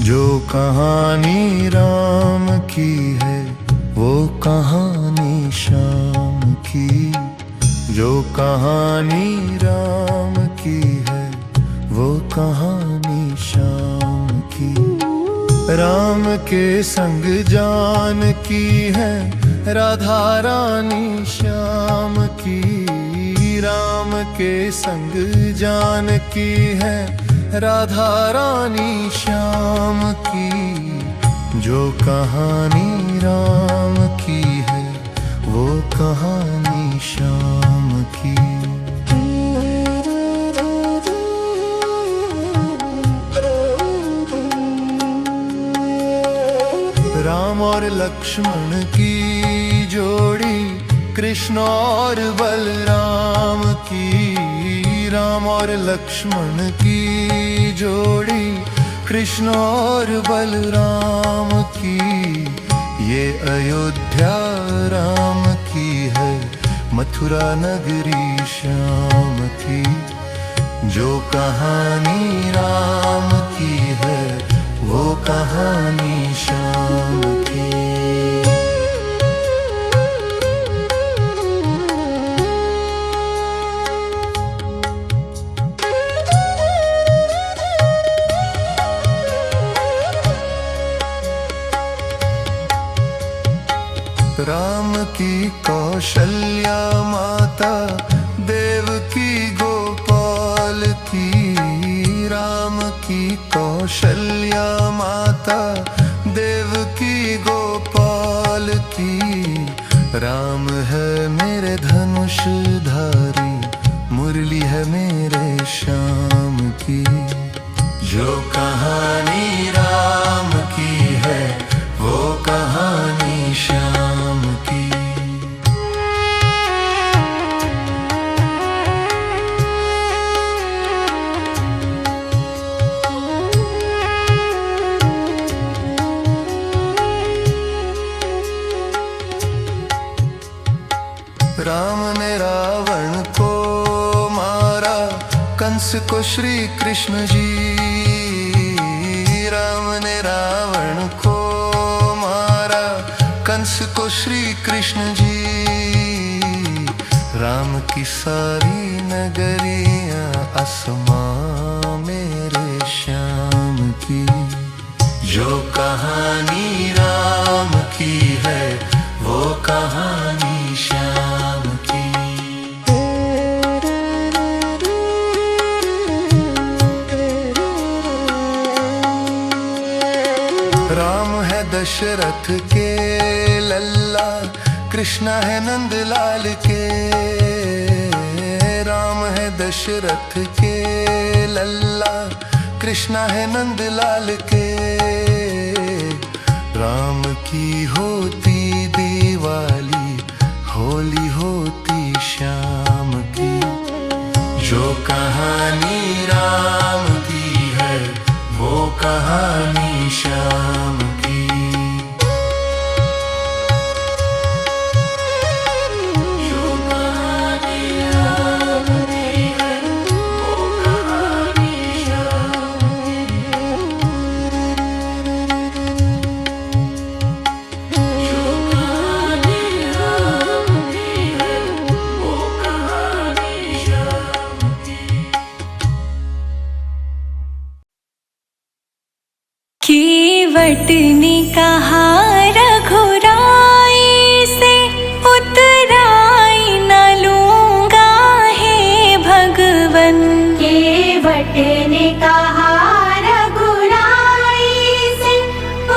जो कहानी राम की है वो कहानी श्याम की। जो कहानी राम की है वो कहानी श्याम की। राम के संग जानकी है राधा रानी श्याम की। राम के संग जानकी है राधा रानी श्याम की। जो कहानी राम की है वो कहानी श्याम की। राम और लक्ष्मण की जोड़ी कृष्ण और बलराम की। राम और लक्ष्मण की जोड़ी कृष्ण और बलराम की। ये अयोध्या राम की है मथुरा नगरी श्याम की। जो कहानी राम की है वो कहानी श्याम की। राम की कौशल्या माता देवकी गोपाल की। राम की कौशल्या माता देवकी गोपाल की। राम है मेरे धनुषधारी मुरली है मेरे श्याम की। जो कहानी राम की है वो कहानी श्याम की। राम ने रावण को मारा कंस को श्री कृष्ण जी। राम ने रावण को मारा कंस को श्री कृष्ण जी। राम की सारी नगरियां आसमां मेरे श्याम की। जो कहानी राम की है वो कहानी श्याम की। राम है दशरथ के लल्ला कृष्ण है नंदलाल के। राम है दशरथ के लल्ला कृष्ण है नंदलाल के। राम की होती दिवाली होली होती श्याम की। जो कहानी राम की है वो कहानी श्याम की। जो कहानी राम की है वो कहानी श्याम की। जो कहानी राम की है वो कहानी श्याम की। केवट ने कहा रघुराई से उतराई न लूंगा हे भगवन। केवट ने कहा रघुराई से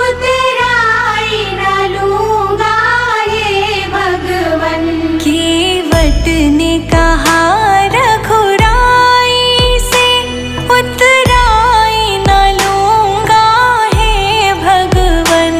उतराई न लूंगा हे भगवन। केवट ने कहा रघुराई से उतराई न लूंगा हे भगवन।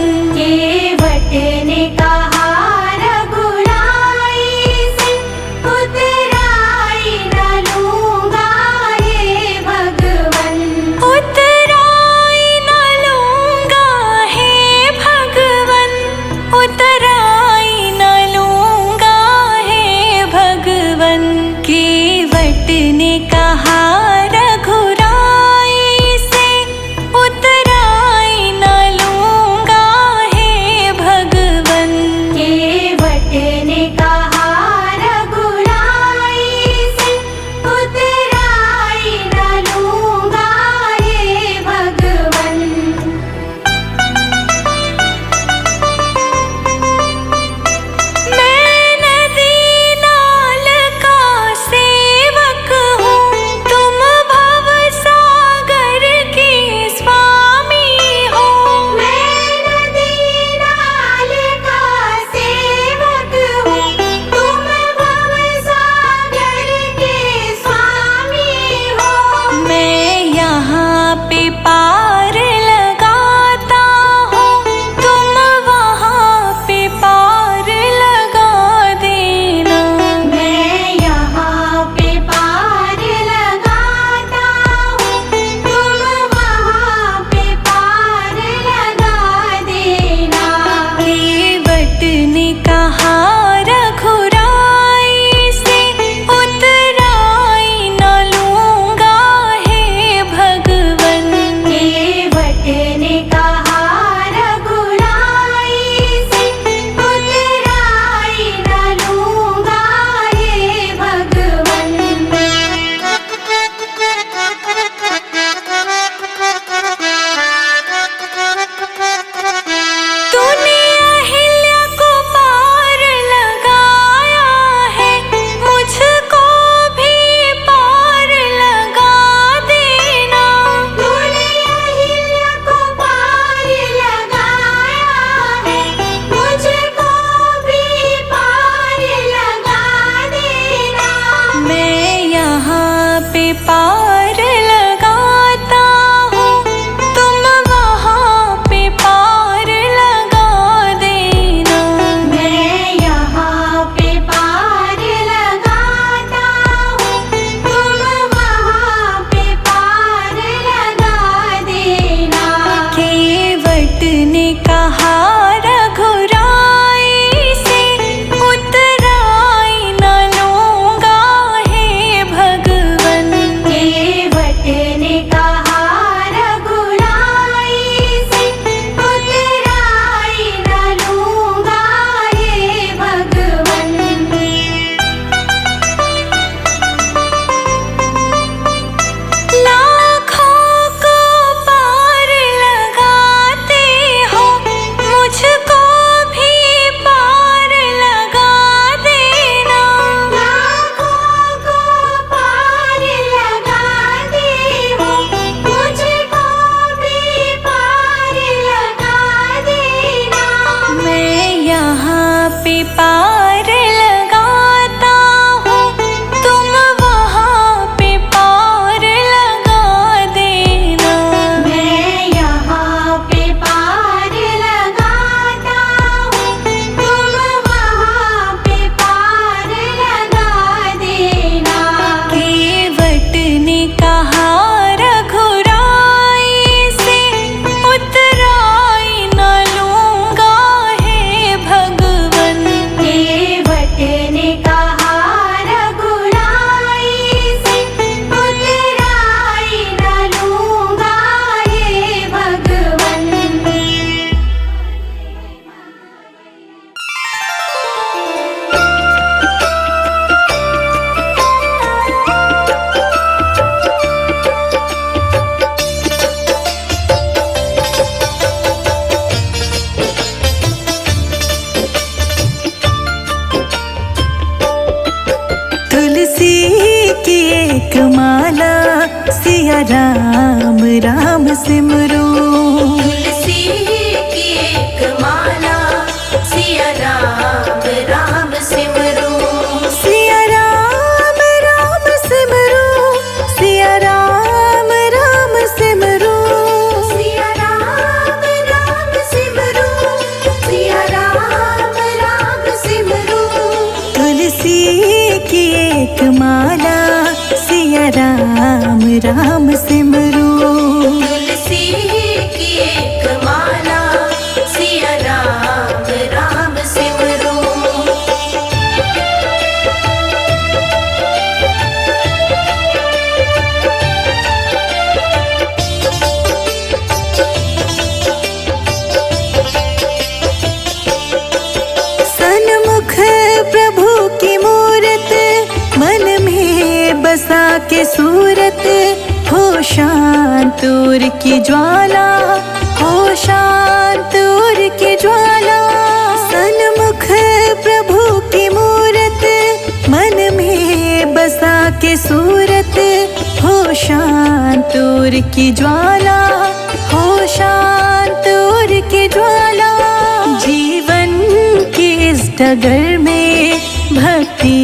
राम राम सिमरो। तुलसी की एक माला सिया राम राम सिमरो। सिया राम राम सिमरो, सिया राम राम सिमरो। सिया राम राम सिमरो, सिया राम राम सिमरो। तुलसी की एक माला सिया राम राम सिमरो। तुलसी की एक माला सिया राम राम सिमरो। सन्मुख प्रभु की मूरत, मन में बसा के सूरत, हो शांत उर की ज्वाला, हो शांत उर की ज्वाला। सन्मुख प्रभु की मूरत, मन में बसा के सूरत, हो शांत उर की ज्वाला, हो शांत उर की ज्वाला। जीवन के इस डगर में भक्ति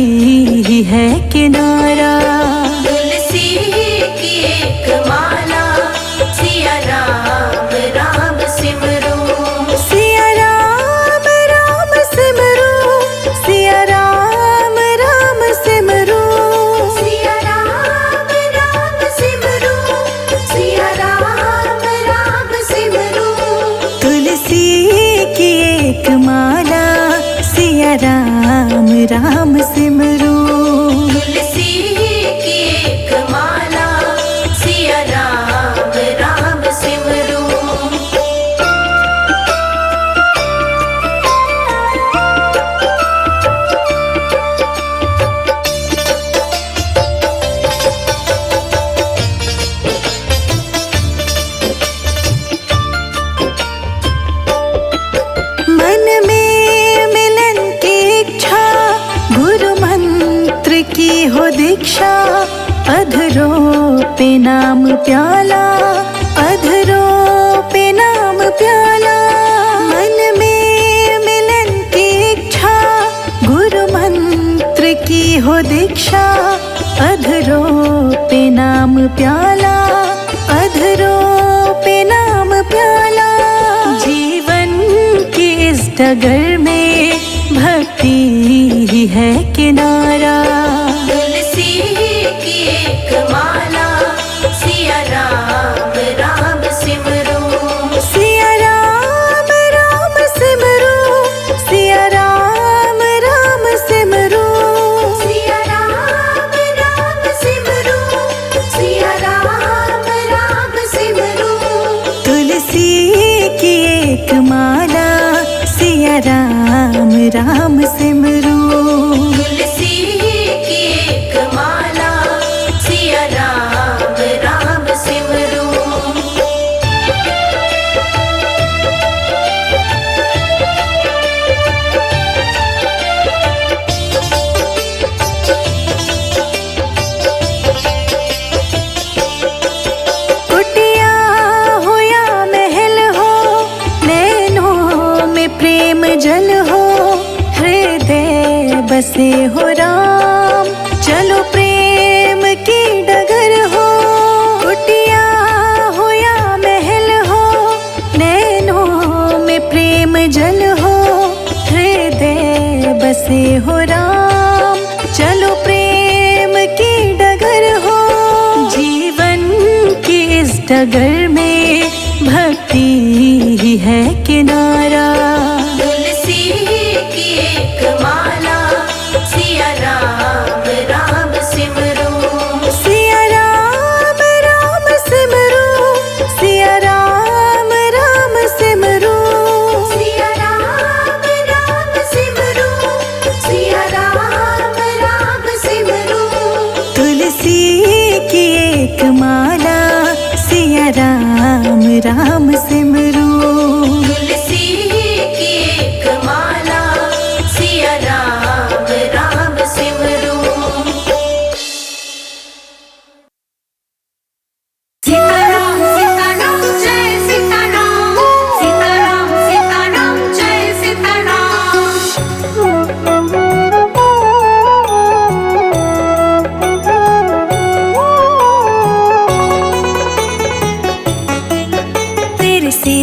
ही है किनारा। तुलसी की एक माला सिया राम राम सिमरो। सिया राम राम सिमरो, सिया राम राम सिमरो। सिया राम राम सिमरो, सिया राम राम सिमरो। तुलसी की एक माला सिया राम राम सिमरो। तुलसी की एक माला सिया राम राम सिमरो। मन में मिलन की इच्छा, गुरु मंत्र की हो दीक्षा। अधरों पे नाम प्याला, अधरों पे नाम प्याला। मन में मिलन की इच्छा, गुरु मंत्र की हो दीक्षा। अधरों पे नाम प्याला, अधरों पे नाम प्याला। जीवन के इस डगर में भक्ति ही है किनारा। तुलसी की एक माला सिया राम राम सिमरो। सिया राम राम सिमरो, सिया राम राम सिमरो। सिया राम राम सिमरो, सिया राम राम सिमरो। तुलसी की एक माला सिया राम राम सिमरो। तुलसी की एक माला सिया राम राम सिमरो। कुटिया हो या महल हो, नैनों में प्रेम जल हो, हृदय बसे हो राम, चलो प्रेम की डगर हो। कुटिया हो या महल हो, नैनों में प्रेम जल हो, हृदय बसे हो राम, चलो प्रेम की डगर हो। जीवन की इस डगर में भक्ति ही है किनारा। तुलसी की एक माला सिया राम राम सिमरो। सिया राम राम सिमरो, सिया राम राम सिमरो। सिया राम राम सिमरो, सिया राम राम सिमरो। तुलसी की एक माला सिया राम राम सिमरो। तुलसी की एक माला सिया राम राम सिमरो।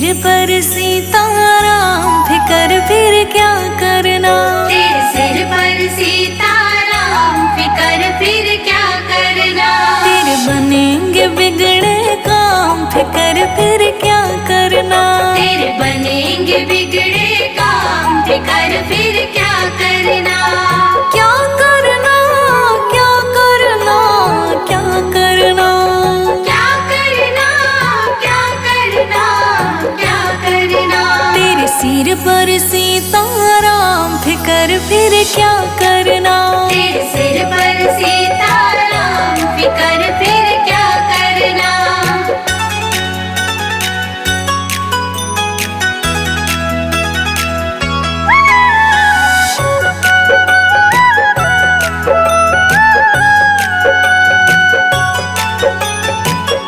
सिर पर सीताराम फिकर फिर क्या करना। तेरे सिर पर सीताराम फिकर फिर क्या करना। तेरे बनेंगे बिगड़े काम फिकर फिर क्या करना। तेरे बनेंगे बिगड़े काम फिकर फिर क्या करना। क्या करना क्या करना क्या करना। क्या करना क्या करना क्या करना। तेरे सिर पर सीताराम फिकर फिर क्या करना। तेरे सिर पर सीताराम फिकर फिर क्या करना।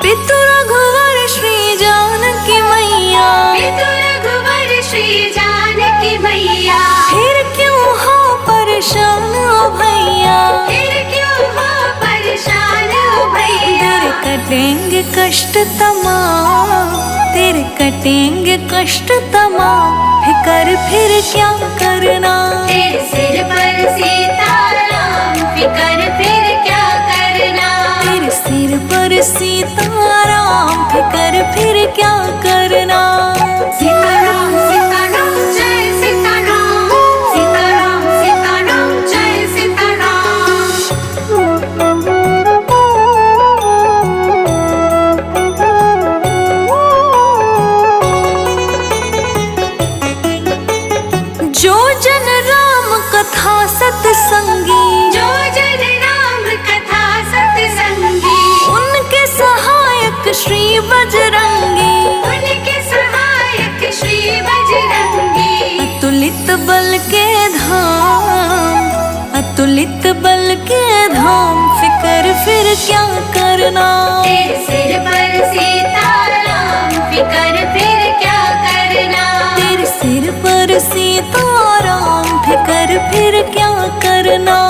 पितु रघुवर श्री जानकी मैया। पितु रघुवर श्री जानकी मैया। फिर क्यों हो परेशान ओ भैया। फिर क्यों हो परेशान ओ भैया। तेरे कटेंगे कष्ट तमाम। तेरे कटेंगे कष्ट तमाम फिकर फिर क्या करना। तेरे सिर पर सीताराम फिकर फिर क्या करना। तेरे सिर पर सीताराम फिकर फिर क्या करना। सीताराम सीताराम जय सीताराम। सीताराम सीताराम जय सीताराम। जो जन राम कथा सत्संगी। जो जन राम कथा सत्संगी। उनके सहायक श्री बजरंगी। उनके सहायक श्री बजरंगी। अतुलित बल के धाम। अतुलित बल के धाम फिकर फिर क्या करना। तेरे सिर पर सीताराम फिकर फिर क्या करना। तेरे सिर पर सीताराम फिकर फिर क्या करना।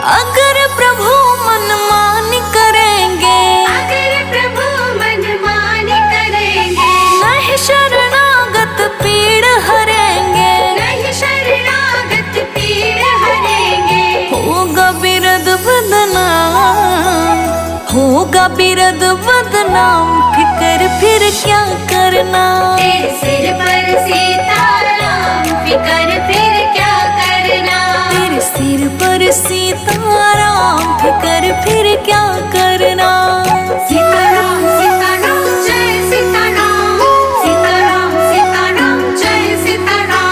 अगर प्रभु मनमानी करेंगे। अगर प्रभु मनमानी करेंगे। नहीं शरणागत पीड़ हरेंगे। नहीं शरणागत पीड़ हरेंगे। होगा बिरद बदनाम। होगा बिरद बदनाम फिकर फिर क्या करना। तेरे सिर पर सीताराम फिकर फिर क्या करना। तेरे सिर पर सीताराम फिकर फिर क्या करना। सीताराम सीताराम जय सीताराम। सीताराम सीताराम जय सीताराम।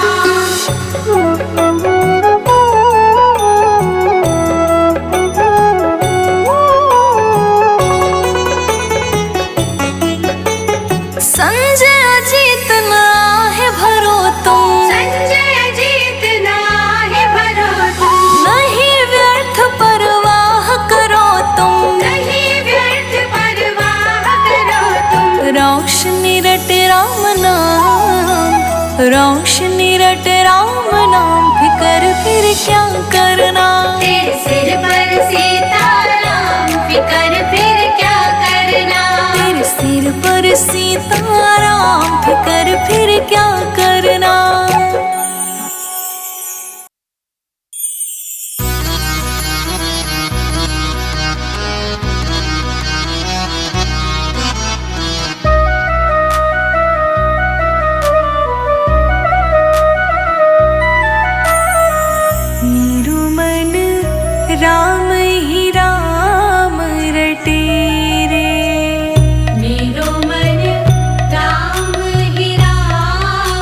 संजय अजीत न आहे भरो तुम। संजय अजीत नाहे भरो तुम। नहीं व्यर्थ परवाह करो तुम। नहीं व्यर्थ परवाह करो तुम। रोशनी रट राम नाम। रोशनी रट राम नाम फिकर फिर क्या करना। तेरे सिर पर सीताराम फिकर फिर क्या करना। तेरे सिर पर सीताराम फिकर फिर क्या करना। मेरू मन राम ही राम रटे रे। मेरो मन राम ही राम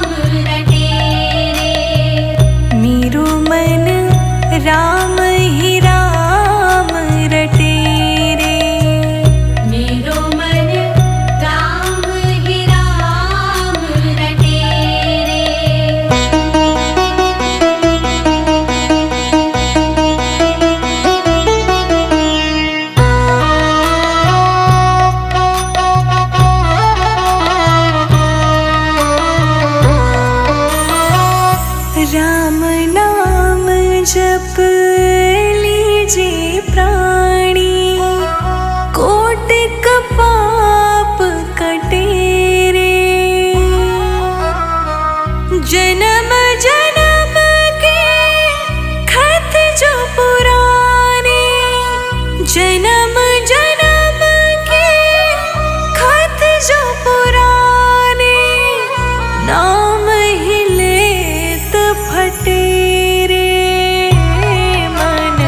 राम नाम जप लीजिए प्राणी, कोटिक पाप कटे रे। जन्म जन्म के खत जो पुराने, जन्म जन्म के खत जो पुराने, नाम ही लेत फटे रे। मन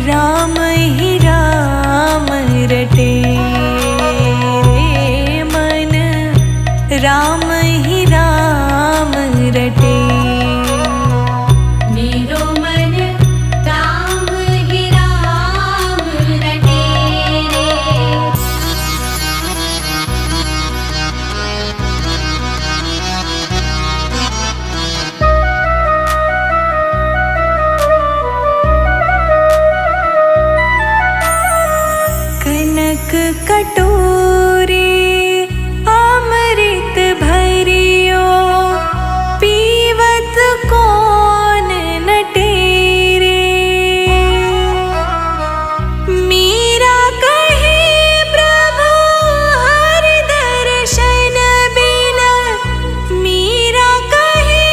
राम ही राम रटे रे, मन राम ही राम रटे। मेरो मन राम ही राम रटे रे। कनक कटोरे अमृत भरियो, पीवत कौन नटे रे। मीरा कहे प्रभु हरि दर्शन बिना, मीरा कहे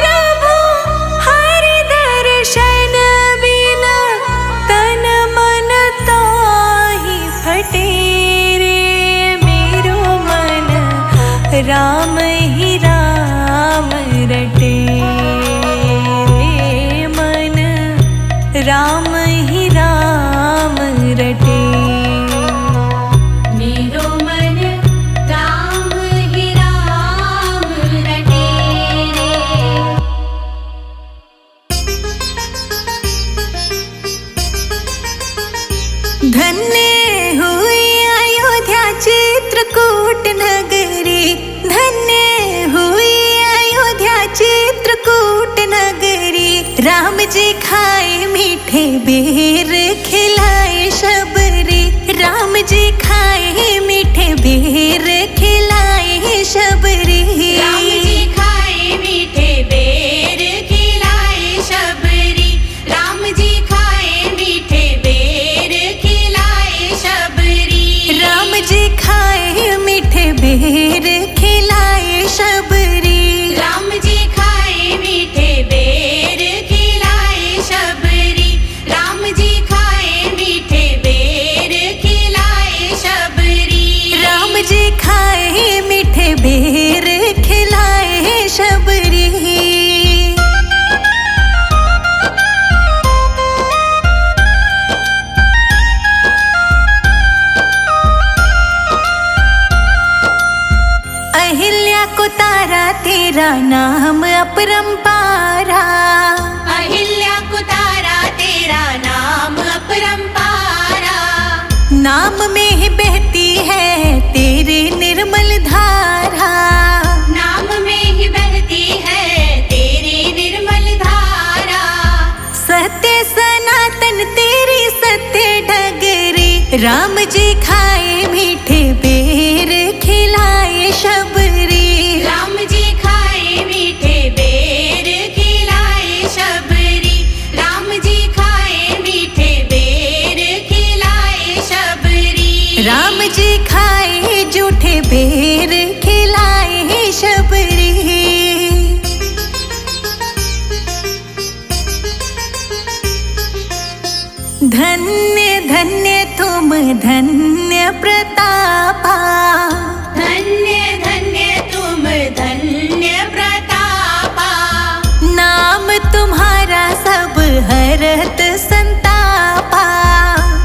प्रभु हरि दर्शन बिना, तन मन ताहि फटे रे। मेरो मन राम ही राम रटे रे, मन राम ही राम रटे। मेरो मन राम ही राम रटे रे। धन्य हुई अयोध्या चित्रकूट नगरी, धन्य हुई अयोध्या चित्रकूट नगरी। राम जी खाए मीठे बेर खिलाए शबरी, राम जी खाए मीठे बेर खिलाए शबरी। राम जी खाए मीठे बेर खिलाए शबरी, राम जी खाए मीठे बेर खिलाए शबरी। राम जी खाए मीठे बेर खिलाए शबरी। राम जी खाए मीठे बेर खिलाए शबरी, राम जी खाए मीठे बेर खिलाए शबरी। राम जी खाए मीठे बेर खिलाए शबरी। अहिल्या को तारा तेरा नाम अपरंपारा, अहिल्या को तारा तेरा नाम अपरंपारा। नाम में ही बहती है तेरी निर्मल धारा। नाम में ही बहती है तेरी निर्मल धारा। सत्य सनातन तेरी सत्य डगरी, राम जी खाए मीठे बेर खिलाए शबरी। राम जी खाए मीठे बेर खिलाए शबरी, राम जी खाए मीठे बेर खिलाए शबरी। राम जी खाए जूठे बेर खिलाए शबरी। धन्य धन्य तुम धन्य प्रतापा, धन्य धन्य तुम धन्य प्रतापा। नाम तुम्हारा सब हरत संतापा।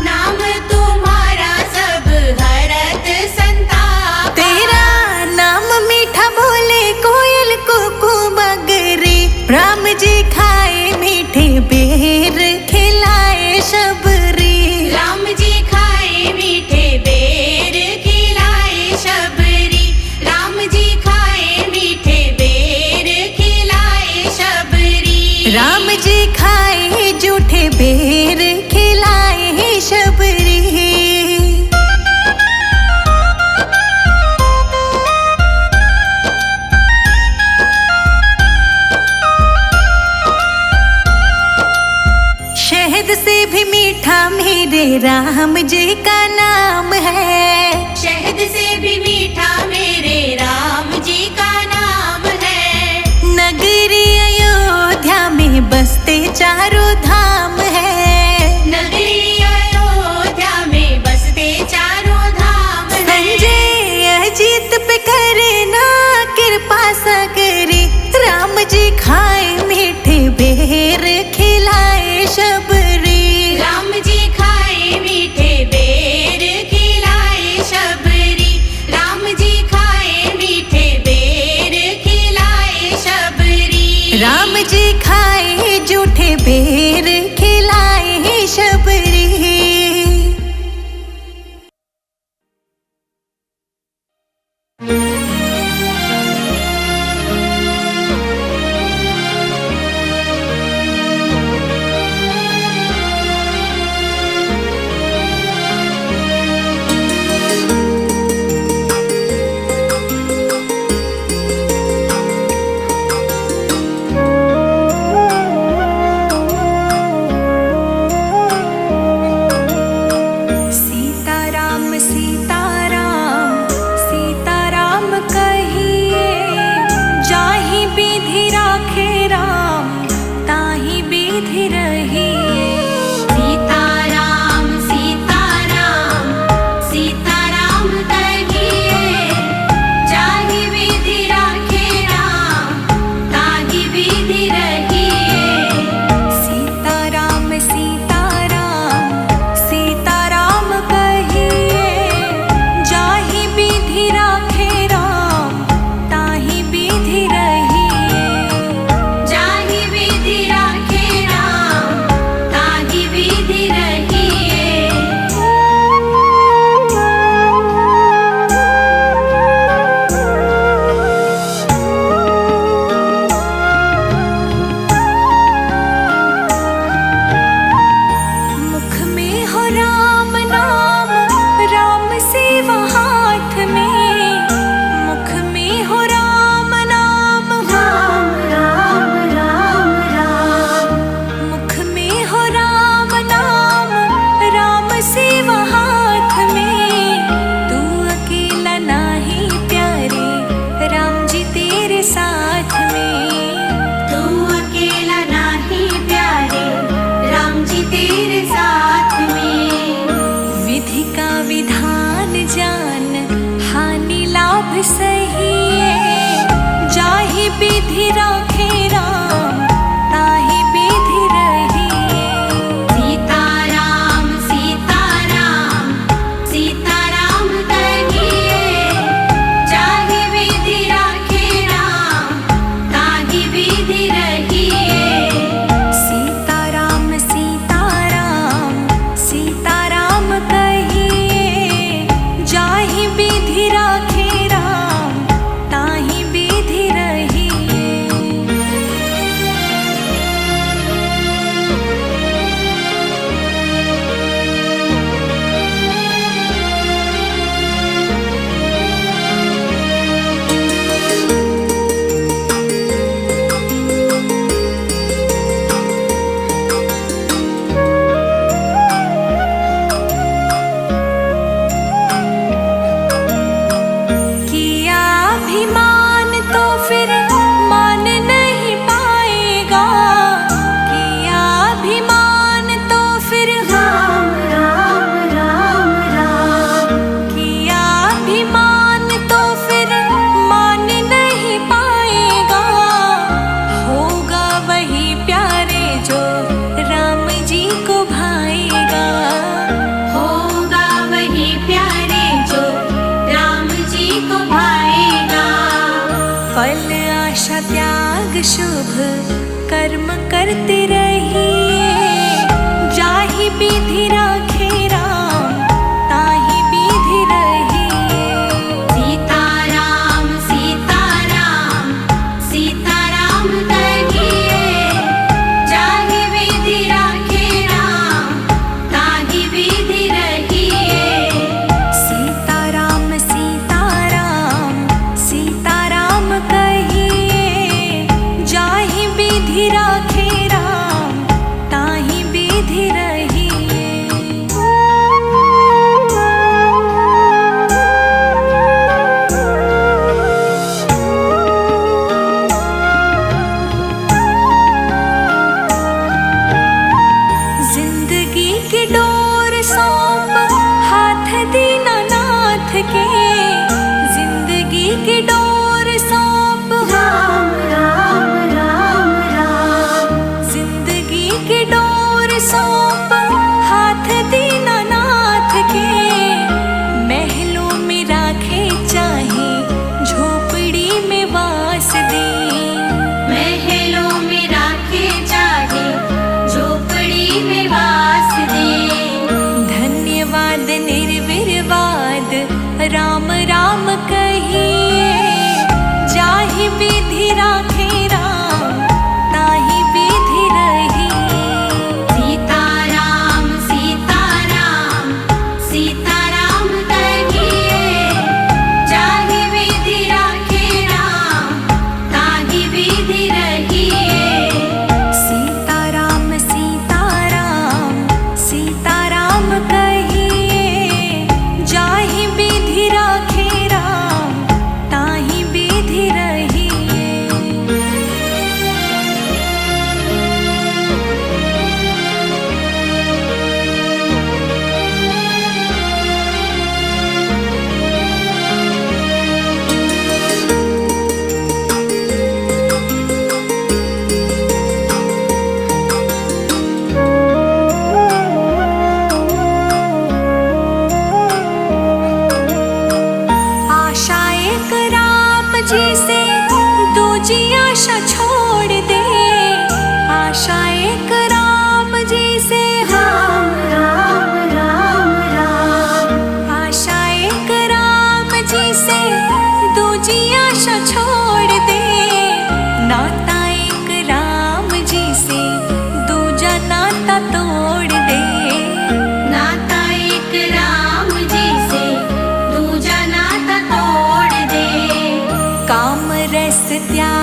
नाम तुम्हारा सब हरत संतापा। तेरा नाम मीठा बोले कोयल कुकू बगरी, राम जी खाए मीठे बेर खिलाए शबरी। राम जी खाए मीठे बेर खिलाए शबरी, राम जी खाए मीठे बेर खिलाए शबरी। राम जी खाए जूठे बेर खिलाए शबरी। राम जी का नाम है। शहद से भी मीठा मेरे राम जी का नाम है। नगरी अयोध्या में बसते चारों धाम है। नगरी अयोध्या में बसते चारों धाम है। संजय अजीत पे करे ना कृपा सगरी, राम जी खाए मीठे बेर खिलाए शबरी। राम जी खाए मीठे बेर खिलाए शबरी। राम जी खाए मीठे बेर खिलाए शबरी। राम जी खाए जूठे बेर खिलाए शबरी। सीताराम सीताराम सीताराम कहिए, जाहि विधि राखे राम ताहि विधि रहिए। सीताराम सीताराम सीताराम कहिए, जाहि विधि राखे राम ताहि विधि रहिए। सीताराम सीताराम सीताराम कहिए, जाहि विधि राखे राम ताहि विधि रहिए। जाहि विधि राखे राम ताहि विधि रहिए। मुख में हो राम नाम, राम सेवा हाथ में। मुख में हो राम नाम, राम राम राम राम। मुख में हो राम नाम, राम सेवा हाथ में। तू अकेला नाही प्यारे, राम जी तेरे साथ में। तू अकेला नाही प्यारे, राम जी तेरे साथ में। विधि का विधान जान, हानि लाभ सही है। जाहि विधि राखे राम ताहि विधि रहिए। सीताराम सीताराम सीताराम कहिए, जाहि विधि राखे राम ताहि विधि रहिए। सीताराम सीताराम सीताराम कहिए, जाहि विधि राखे राम ताहि विधि रहिए। किया अभिमान तो फिर मान नहीं पाएगा। किया अभिमान तो फिर राम राम राम राम। किया अभिमान तो फिर मान नहीं पाएगा। होगा वही प्यारे जो राम जी को भाएगा। होगा वही प्यारे जो राम जी को भाएगा। फल आशा त्याग शुभ कर्म करते रहिए। जाहि विधि राखे राम ताहि विधि रहिए। सीताराम सीताराम सीताराम कहिए, जाहि विधि राखे राम ताहि विधि रहिए। सीताराम सीताराम सीताराम कहिए, जाहि विधि राखे राम ताहि विधि रहिए।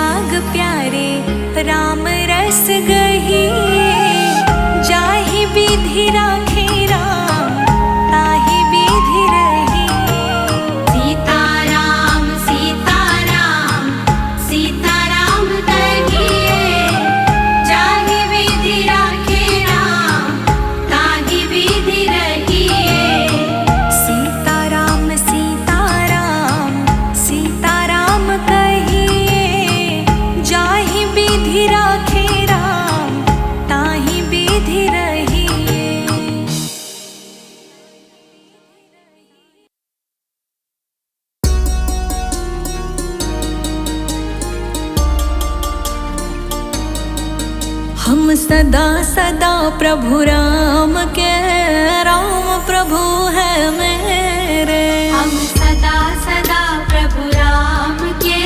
सुहाग प्यारे राम रस गही जाहि विधि राखे राम ताहि विधि रही। सीताराम सीताराम सीताराम कहिए जाहि विधि राखे राम ताहि विधि रहिए। सीताराम सीताराम सीताराम कहिए जाहि विधि राखे राम ताहि विधि रहिए। हम सदा सदा प्रभु राम के राम प्रभु है मेरे। हम सदा सदा प्रभु राम के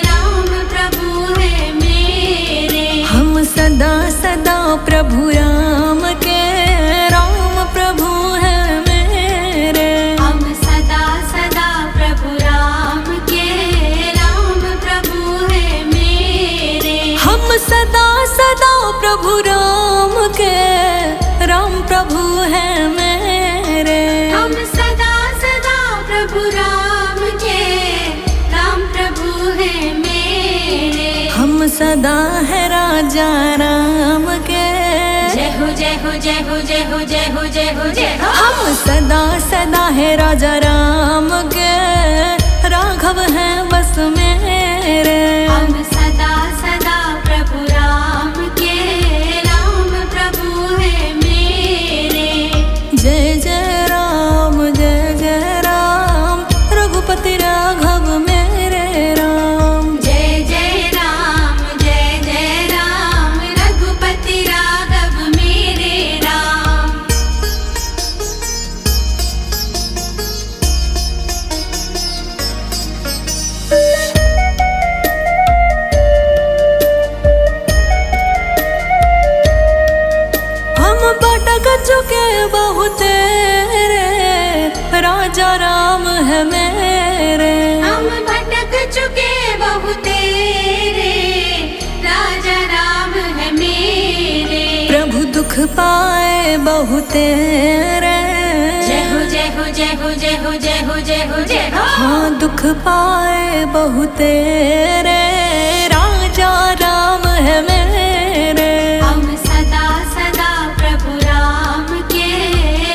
राम प्रभु है मेरे। हम सदा सदा प्रभु राम के राम प्रभु है मेरे। हम सदा सदा प्रभु राम के राम प्रभु है मेरे। हम सदा सदा प्रभु राम के राम प्रभु है मेरे। हम सदा सदा प्रभु राम के राम प्रभु है मेरे। हम सदा है राजा राम के। जय हो जय हो जय हो जय हो जय हो जय हो जय हो। हम सदा सदा है राजा राम के राघव है बस मेरे। हम सदा सदा प्रभु राम के राम प्रभु है मेरे। जय जय राम रघुपति राघव मेरे राम। जय जय राम रघुपति राघव मेरे राम। हम भटक चुके बहुत रे राजा राम है मेरे। हम भटक चुके बहुत तेरे राजा राम है मेरे। प्रभु दुख पाए बहुत रे। जय हो जय हो जय हो जय हो जय हो जय हो जय हो। हाँ दुख पाए बहुत रे राजा राम है मेरे। हम सदा सदा प्रभु राम के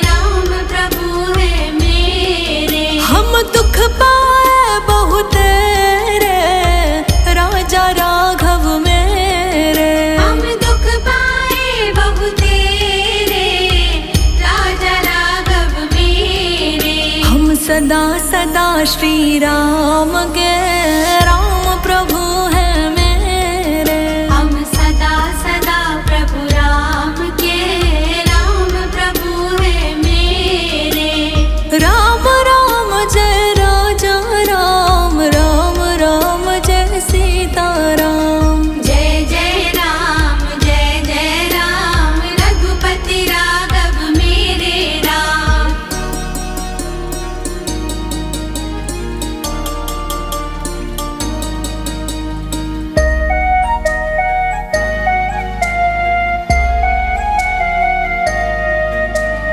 राम प्रभु है मेरे। हम दुख पाए बहुत रे राजा राघव मेरे। हम दुख पाए बहुत तेरे राजा राघव मेरे। हम सदा सदा श्री राम के राम प्रभु है मेरे। हम सदा सदा प्रभु राम के राम प्रभु है मेरे। राम राम जय राजा राम राम राम जय सीता राम। जय जय राम रघुपति राघव मेरे राम।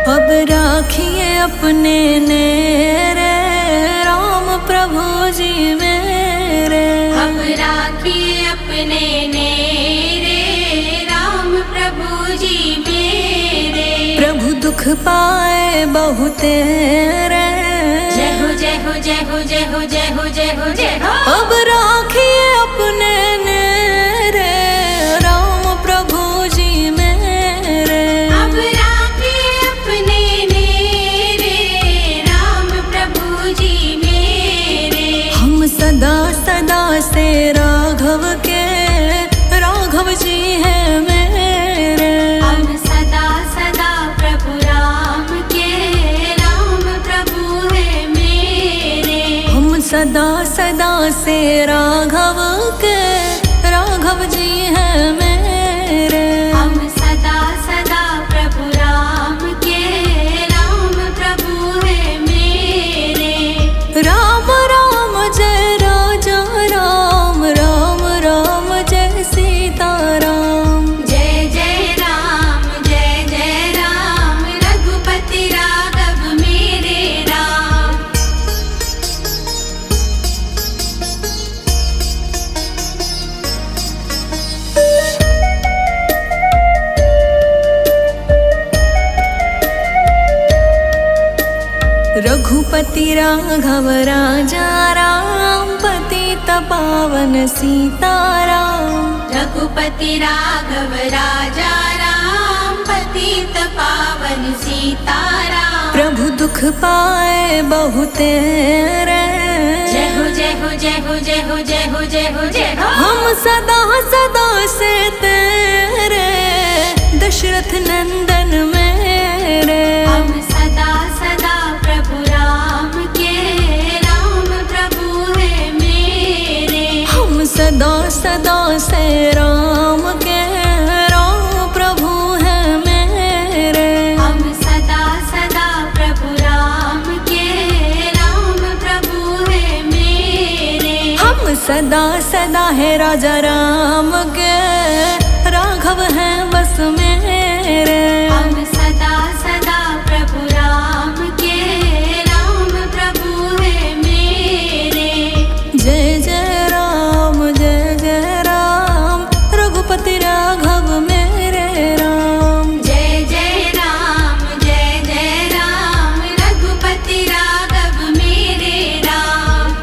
अब राखिए अपने नेरे राम प्रभु जी मेरे। अब राखिए अपने नेरे राम प्रभु जी मेरे। प्रभु दुख पाए बहुत रे। जय हो जय हो जय हो जय हो जय हो जय हो जय हो। अब राखिए अपने नेरे राम प्रभु जी मेरे। अब राखिए अपने नेरे राम प्रभु जी मेरे। हम सदा सदा से राघव के राघव जी है मेरे। हम सदा सदा प्रभु राम के राम प्रभु है मेरे। हम सदा सदा से राघव के राघव जी है मेरे। हम सदा सदा प्रभु राम के राम प्रभु है मेरे। राम राम जय राजा राम राम राम रघुपति राघव राजा राम, पतित पावन सीताराम। रघुपति राघव राजा राम, पतित पावन सीताराम। प्रभु दुख पाए बहु तेरे, जय हो जय हो जय हो जय हो जय हो जय हो जय हो। हम सदा सदा से तेरे, दशरथ नंदन मेरे। हम सदा सदा प्रभु राम के, राम प्रभु है मेरे। हम सदा सदा से राम के, राम प्रभु है मेरे। हम सदा सदा प्रभु राम के, राम प्रभु है मेरे। हम सदा सदा है राजा राम के, राघव है बस मेरे। हम सदा सदा प्रभु राम के, राम प्रभु है मेरे। जय जय राम रघुपति राघव मेरे राम। जय जय राम रघुपति राघव मेरे राम।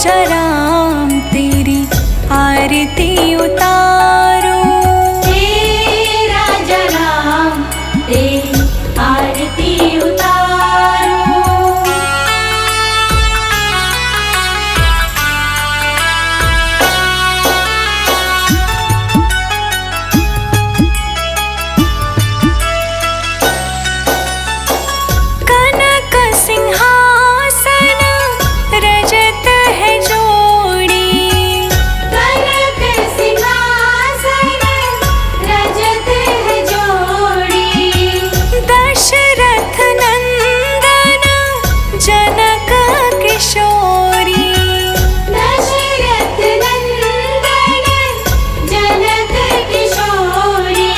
राजा राम तेरी आरती उतारो। हे राजा राम तेरी आरती उतारो। कनक सिंहासन रजत है जोड़ी। कनक सिंहासन रजत है जोड़ी। दशरथ नंदन जनक किशोरी। दशरथ नंदन जनक किशोरी।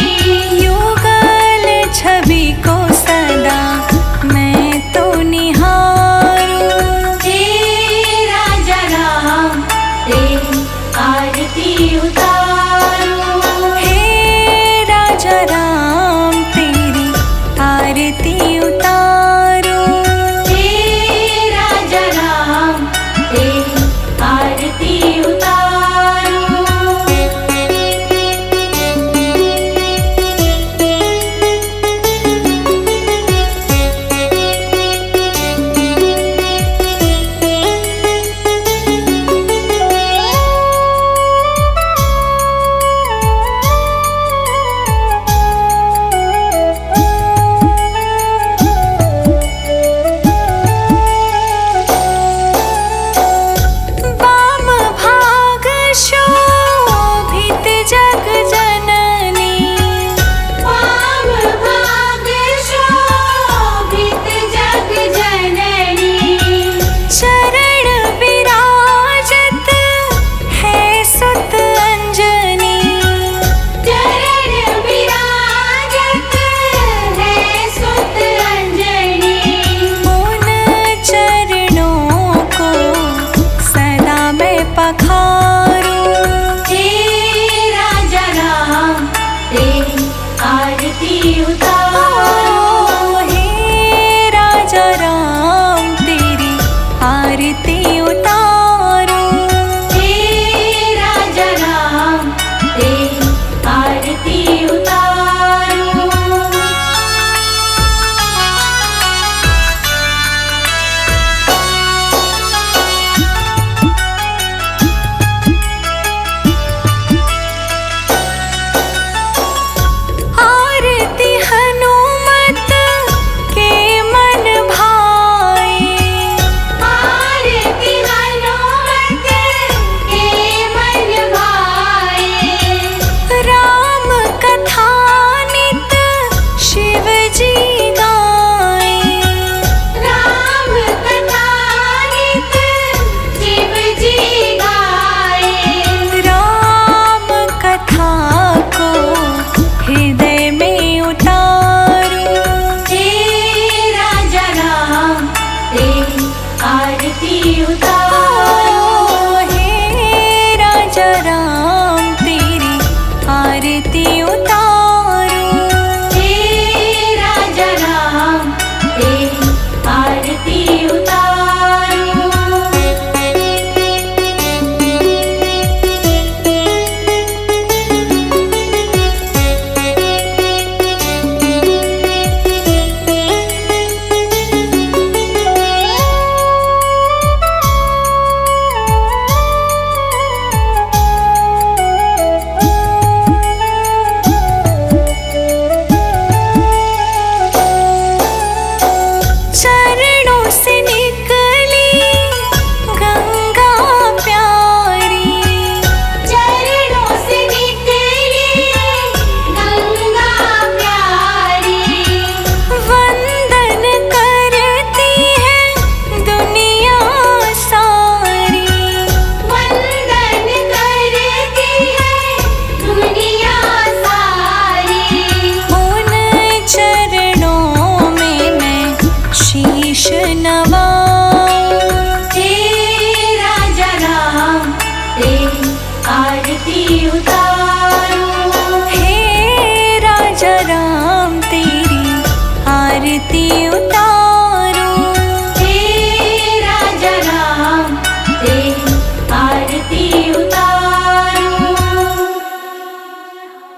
युगल छवि को सदा मैं तो निहारूं। हे राजा राम तेरी आरती उतारो। हे राजा राम तेरी आरती उतारो। हे राजा राम तेरी आरती उतारो। वाम भाग शोभित जग जननी। वाम भाग शोभित जग जननी। चरण विराजत है सुत अंजनी। चरण विराजत है सुत अंजनी। उन चरणों को सदा मैं पखारूं।